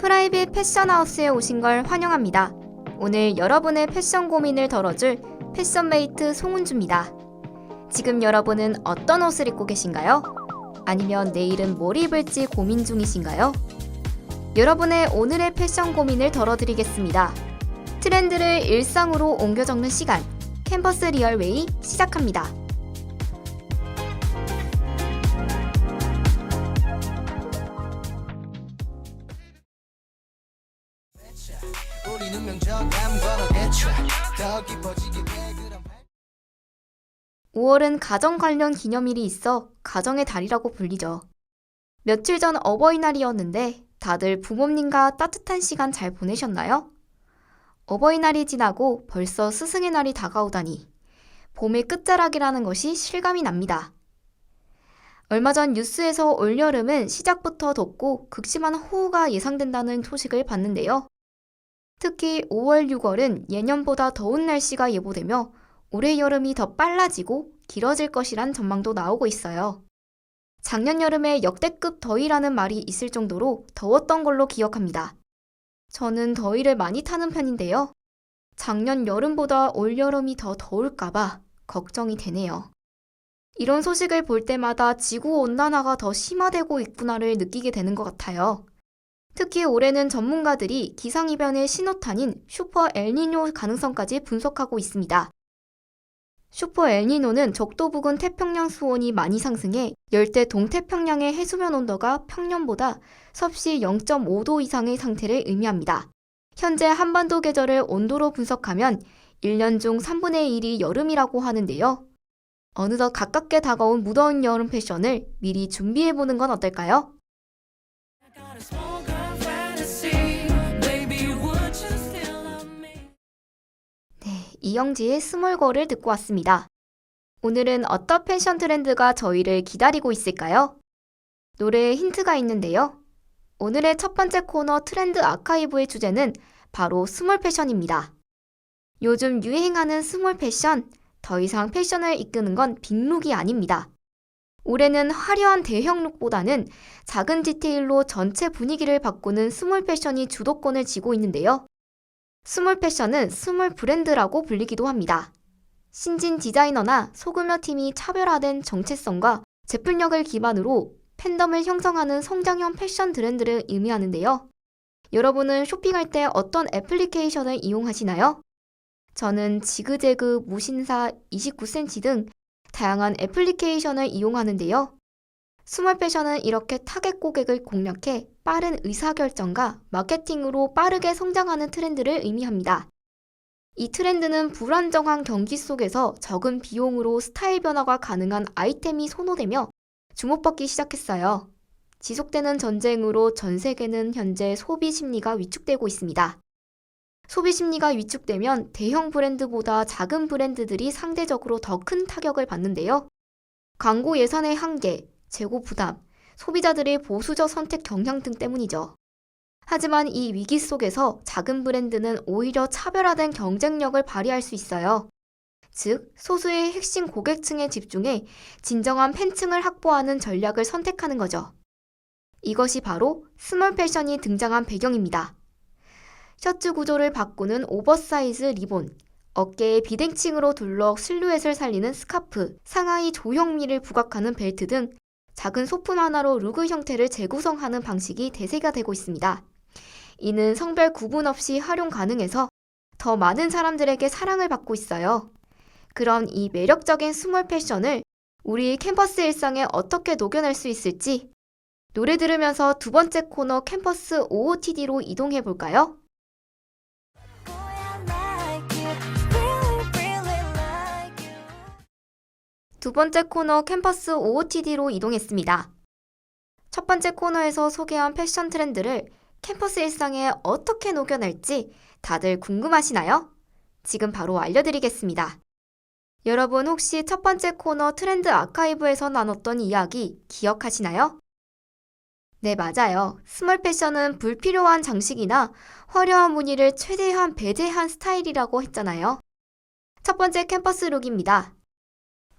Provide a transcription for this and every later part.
프라이빗 패션하우스에 오신 걸 환영합니다. 오늘 여러분의 패션 고민을 덜어줄 패션메이트 송은주입니다. 지금 여러분은 어떤 옷을 입고 계신가요? 아니면 내일은 뭘 입을지 고민 중이신가요? 여러분의 오늘의 패션 고민을 덜어드리겠습니다. 트렌드를 일상으로 옮겨 적는 시간, 캔버스 리얼웨이 시작합니다. 우리는 5월은 가정 관련 기념일이 있어 가정의 달이라고 불리죠. 며칠 전 어버이날이었는데 다들 부모님과 따뜻한 시간 잘 보내셨나요? 어버이날이 지나고 벌써 스승의 날이 다가오다니 봄의 끝자락이라는 것이 실감이 납니다. 얼마 전 뉴스에서 올여름은 시작부터 덥고 극심한 호우가 예상된다는 소식을 봤는데요. 특히 5월, 6월은 예년보다 더운 날씨가 예보되며 올해 여름이 더 빨라지고 길어질 것이란 전망도 나오고 있어요. 작년 여름에 역대급 더위라는 말이 있을 정도로 더웠던 걸로 기억합니다. 저는 더위를 많이 타는 편인데요. 작년 여름보다 올 여름이 더 더울까봐 걱정이 되네요. 이런 소식을 볼 때마다 지구온난화가 더 심화되고 있구나를 느끼게 되는 것 같아요. 특히 올해는 전문가들이 기상이변의 신호탄인 슈퍼 엘니뇨 가능성까지 분석하고 있습니다. 슈퍼 엘니뇨는 적도 부근 태평양 수온이 많이 상승해 열대 동태평양의 해수면 온도가 평년보다 섭씨 0.5도 이상의 상태를 의미합니다. 현재 한반도 계절을 온도로 분석하면 1년 중 3분의 1이 여름이라고 하는데요. 어느덧 가깝게 다가온 무더운 여름 패션을 미리 준비해보는 건 어떨까요? 이영지의 스몰걸을 듣고 왔습니다. 오늘은 어떤 패션 트렌드가 저희를 기다리고 있을까요? 노래에 힌트가 있는데요. 오늘의 첫 번째 코너 트렌드 아카이브의 주제는 바로 스몰 패션입니다. 요즘 유행하는 스몰 패션, 더 이상 패션을 이끄는 건 빅룩이 아닙니다. 올해는 화려한 대형 룩보다는 작은 디테일로 전체 분위기를 바꾸는 스몰 패션이 주도권을 쥐고 있는데요. 스몰 패션은 스몰 브랜드라고 불리기도 합니다. 신진 디자이너나 소규모 팀이 차별화된 정체성과 제품력을 기반으로 팬덤을 형성하는 성장형 패션 트렌드를 의미하는데요. 여러분은 쇼핑할 때 어떤 애플리케이션을 이용하시나요? 저는 지그재그, 무신사, 29cm 등 다양한 애플리케이션을 이용하는데요. 스몰 패션은 이렇게 타겟 고객을 공략해 빠른 의사결정과 마케팅으로 빠르게 성장하는 트렌드를 의미합니다. 이 트렌드는 불안정한 경기 속에서 적은 비용으로 스타일 변화가 가능한 아이템이 선호되며 주목받기 시작했어요. 지속되는 전쟁으로 전 세계는 현재 소비 심리가 위축되고 있습니다. 소비 심리가 위축되면 대형 브랜드보다 작은 브랜드들이 상대적으로 더 큰 타격을 받는데요. 광고 예산의 한계, 재고 부담, 소비자들의 보수적 선택 경향 등 때문이죠. 하지만 이 위기 속에서 작은 브랜드는 오히려 차별화된 경쟁력을 발휘할 수 있어요. 즉, 소수의 핵심 고객층에 집중해 진정한 팬층을 확보하는 전략을 선택하는 거죠. 이것이 바로 스몰 패션이 등장한 배경입니다. 셔츠 구조를 바꾸는 오버사이즈 리본, 어깨에 비대칭으로 둘러 실루엣을 살리는 스카프, 상하이 조형미를 부각하는 벨트 등 작은 소품 하나로 룩의 형태를 재구성하는 방식이 대세가 되고 있습니다. 이는 성별 구분 없이 활용 가능해서 더 많은 사람들에게 사랑을 받고 있어요. 그럼 이 매력적인 스몰 패션을 우리 캠퍼스 일상에 어떻게 녹여낼 수 있을지 노래 들으면서 두 번째 코너 캠퍼스 OOTD로 이동해 볼까요? 두 번째 코너 캠퍼스 OOTD로 이동했습니다. 첫 번째 코너에서 소개한 패션 트렌드를 캠퍼스 일상에 어떻게 녹여낼지 다들 궁금하시나요? 지금 바로 알려드리겠습니다. 여러분 혹시 첫 번째 코너 트렌드 아카이브에서 나눴던 이야기 기억하시나요? 네, 맞아요. 스몰 패션은 불필요한 장식이나 화려한 무늬를 최대한 배제한 스타일이라고 했잖아요. 첫 번째 캠퍼스 룩입니다.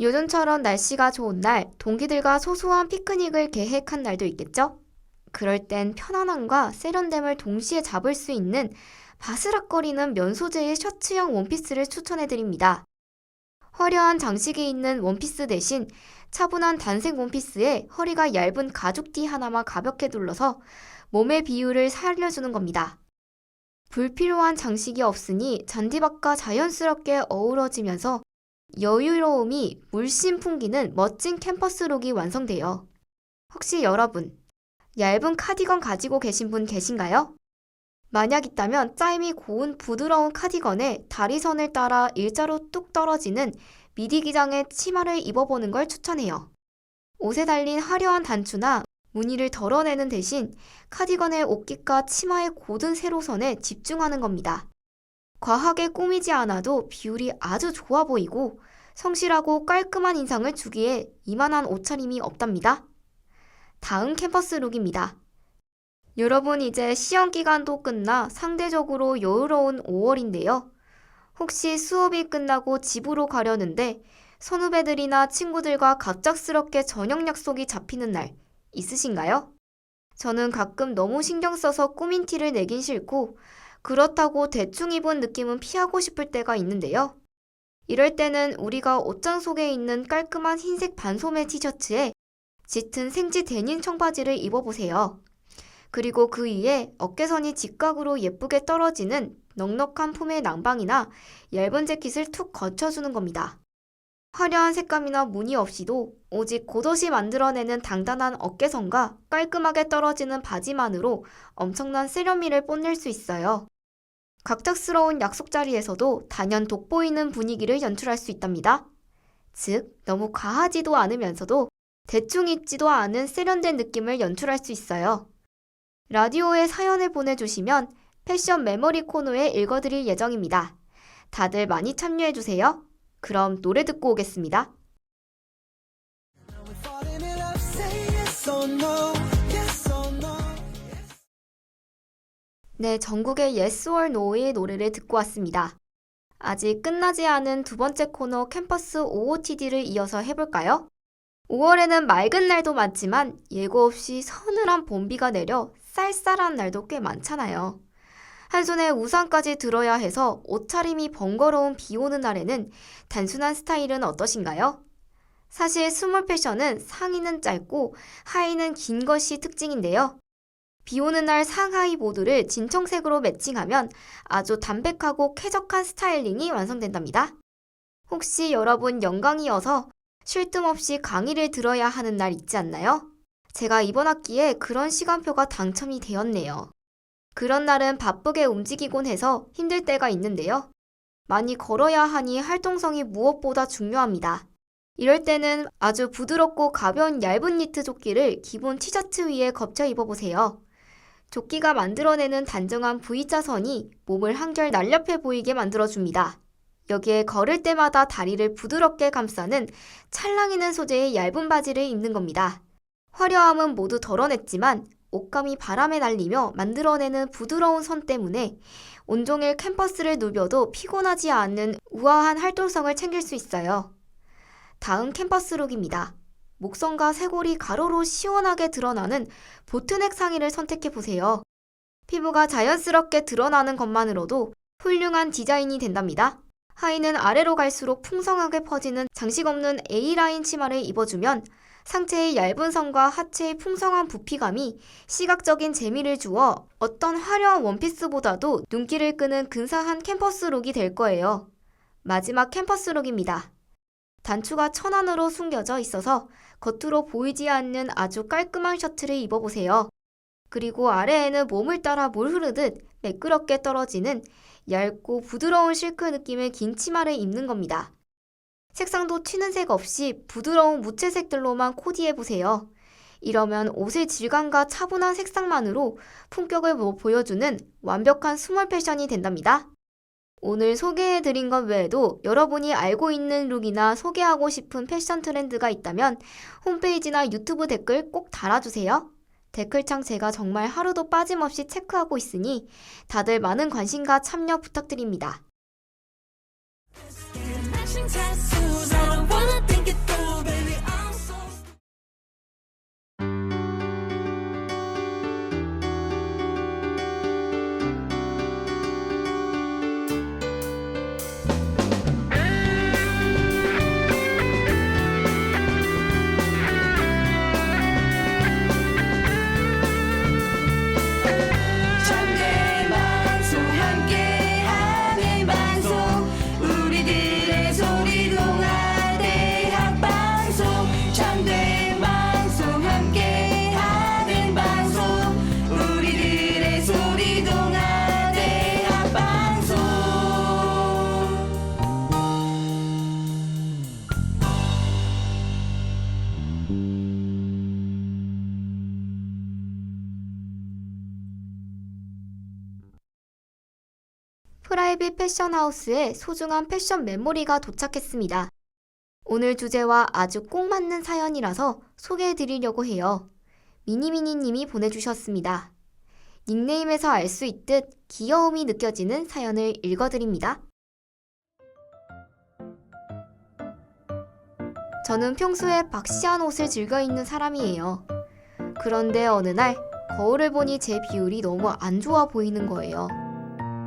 요즘처럼 날씨가 좋은 날, 동기들과 소소한 피크닉을 계획한 날도 있겠죠? 그럴 땐 편안함과 세련됨을 동시에 잡을 수 있는 바스락거리는 면 소재의 셔츠형 원피스를 추천해드립니다. 화려한 장식이 있는 원피스 대신 차분한 단색 원피스에 허리가 얇은 가죽티 하나만 가볍게 둘러서 몸의 비율을 살려주는 겁니다. 불필요한 장식이 없으니 잔디밭과 자연스럽게 어우러지면서 여유로움이 물씬 풍기는 멋진 캠퍼스 룩이 완성돼요. 혹시 여러분, 얇은 카디건 가지고 계신 분 계신가요? 만약 있다면 짜임이 고운 부드러운 카디건에 다리선을 따라 일자로 뚝 떨어지는 미디 기장의 치마를 입어보는 걸 추천해요. 옷에 달린 화려한 단추나 무늬를 덜어내는 대신 카디건의 옷깃과 치마의 고든 세로선에 집중하는 겁니다. 과하게 꾸미지 않아도 비율이 아주 좋아 보이고 성실하고 깔끔한 인상을 주기에 이만한 옷차림이 없답니다. 다음 캠퍼스 룩입니다. 여러분 이제 시험 기간도 끝나 상대적으로 여유로운 5월인데요. 혹시 수업이 끝나고 집으로 가려는데 선후배들이나 친구들과 갑작스럽게 저녁 약속이 잡히는 날 있으신가요? 저는 가끔 너무 신경 써서 꾸민 티를 내긴 싫고 그렇다고 대충 입은 느낌은 피하고 싶을 때가 있는데요. 이럴 때는 우리가 옷장 속에 있는 깔끔한 흰색 반소매 티셔츠에 짙은 생지 데님 청바지를 입어보세요. 그리고 그 위에 어깨선이 직각으로 예쁘게 떨어지는 넉넉한 폼의 낭방이나 얇은 재킷을 툭 걸쳐주는 겁니다. 화려한 색감이나 무늬 없이도 오직 고도시 만들어내는 단단한 어깨선과 깔끔하게 떨어지는 바지만으로 엄청난 세련미를 뽐낼 수 있어요. 갑작스러운 약속 자리에서도 단연 돋보이는 분위기를 연출할 수 있답니다. 즉, 너무 과하지도 않으면서도 대충 입지도 않은 세련된 느낌을 연출할 수 있어요. 라디오에 사연을 보내주시면 패션 메모리 코너에 읽어드릴 예정입니다. 다들 많이 참여해주세요. 그럼 노래 듣고 오겠습니다. 네, 전국의 Yes or No의 노래를 듣고 왔습니다. 아직 끝나지 않은 두 번째 코너 캠퍼스 OOTD를 이어서 해볼까요? 5월에는 맑은 날도 많지만 예고 없이 서늘한 봄비가 내려 쌀쌀한 날도 꽤 많잖아요. 한 손에 우산까지 들어야 해서 옷차림이 번거로운 비 오는 날에는 단순한 스타일은 어떠신가요? 사실 스몰 패션은 상의는 짧고 하의는 긴 것이 특징인데요. 비 오는 날 상하의 모두를 진청색으로 매칭하면 아주 담백하고 쾌적한 스타일링이 완성된답니다. 혹시 여러분 영광이어서 쉴 틈 없이 강의를 들어야 하는 날 있지 않나요? 제가 이번 학기에 그런 시간표가 당첨이 되었네요. 그런 날은 바쁘게 움직이곤 해서 힘들 때가 있는데요. 많이 걸어야 하니 활동성이 무엇보다 중요합니다. 이럴 때는 아주 부드럽고 가벼운 얇은 니트 조끼를 기본 티셔츠 위에 겹쳐 입어보세요. 조끼가 만들어내는 단정한 V자선이 몸을 한결 날렵해 보이게 만들어줍니다. 여기에 걸을 때마다 다리를 부드럽게 감싸는 찰랑이는 소재의 얇은 바지를 입는 겁니다. 화려함은 모두 덜어냈지만 옷감이 바람에 날리며 만들어내는 부드러운 선 때문에 온종일 캠퍼스를 누벼도 피곤하지 않는 우아한 활동성을 챙길 수 있어요. 다음 캠퍼스 룩입니다. 목선과 쇄골이 가로로 시원하게 드러나는 보트넥 상의를 선택해보세요. 피부가 자연스럽게 드러나는 것만으로도 훌륭한 디자인이 된답니다. 하의는 아래로 갈수록 풍성하게 퍼지는 장식 없는 A라인 치마를 입어주면 상체의 얇은 선과 하체의 풍성한 부피감이 시각적인 재미를 주어 어떤 화려한 원피스보다도 눈길을 끄는 근사한 캠퍼스 룩이 될 거예요. 마지막 캠퍼스 룩입니다. 단추가 천안으로 숨겨져 있어서 겉으로 보이지 않는 아주 깔끔한 셔츠를 입어보세요. 그리고 아래에는 몸을 따라 물 흐르듯 매끄럽게 떨어지는 얇고 부드러운 실크 느낌의 긴 치마를 입는 겁니다. 색상도 튀는 색 없이 부드러운 무채색들로만 코디해보세요. 이러면 옷의 질감과 차분한 색상만으로 품격을 보여주는 완벽한 스몰 패션이 된답니다. 오늘 소개해드린 것 외에도 여러분이 알고 있는 룩이나 소개하고 싶은 패션 트렌드가 있다면 홈페이지나 유튜브 댓글 꼭 달아주세요. 댓글창 제가 정말 하루도 빠짐없이 체크하고 있으니 다들 많은 관심과 참여 부탁드립니다. 프라이빗 패션하우스에 소중한 패션 메모리가 도착했습니다. 오늘 주제와 아주 꼭 맞는 사연이라서 소개해드리려고 해요. 미니미니님이 보내주셨습니다. 닉네임에서 알 수 있듯 귀여움이 느껴지는 사연을 읽어드립니다. 저는 평소에 박시한 옷을 즐겨 입는 사람이에요. 그런데 어느 날 거울을 보니 제 비율이 너무 안 좋아 보이는 거예요.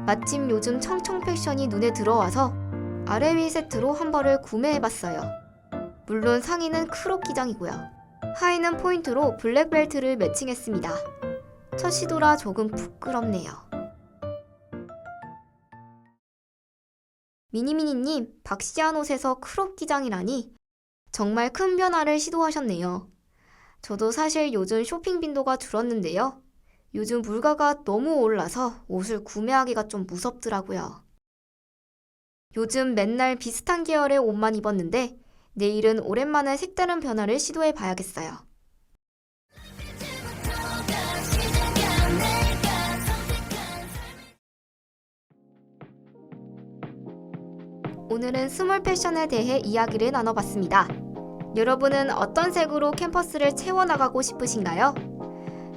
마침 요즘 청청 패션이 눈에 들어와서 아래 위 세트로 한 벌을 구매해봤어요. 물론 상의는 크롭 기장이고요. 하의는 포인트로 블랙벨트를 매칭했습니다. 첫 시도라 조금 부끄럽네요. 미니미니님, 박시한 옷에서 크롭 기장이라니 정말 큰 변화를 시도하셨네요. 저도 사실 요즘 쇼핑 빈도가 줄었는데요. 요즘 물가가 너무 올라서 옷을 구매하기가 좀 무섭더라고요. 요즘 맨날 비슷한 계열의 옷만 입었는데 내일은 오랜만에 색다른 변화를 시도해 봐야겠어요. 오늘은 스몰 패션에 대해 이야기를 나눠봤습니다. 여러분은 어떤 색으로 캠퍼스를 채워나가고 싶으신가요?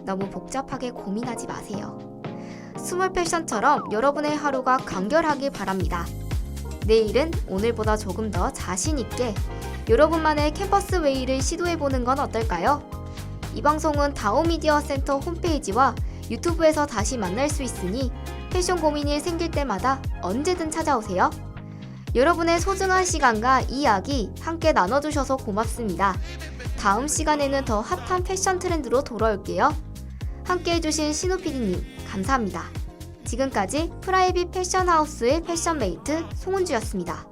너무 복잡하게 고민하지 마세요. 스몰 패션처럼 여러분의 하루가 간결하길 바랍니다. 내일은 오늘보다 조금 더 자신있게 여러분만의 캠퍼스 웨이를 시도해보는 건 어떨까요? 이 방송은 다오미디어 센터 홈페이지와 유튜브에서 다시 만날 수 있으니 패션 고민이 생길 때마다 언제든 찾아오세요. 여러분의 소중한 시간과 이야기 함께 나눠주셔서 고맙습니다. 다음 시간에는 더 핫한 패션 트렌드로 돌아올게요. 함께 해주신 신우PD님 감사합니다. 지금까지 프라이빗 패션하우스의 패션메이트 송은주였습니다.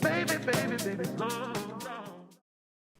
Baby, baby, baby, love.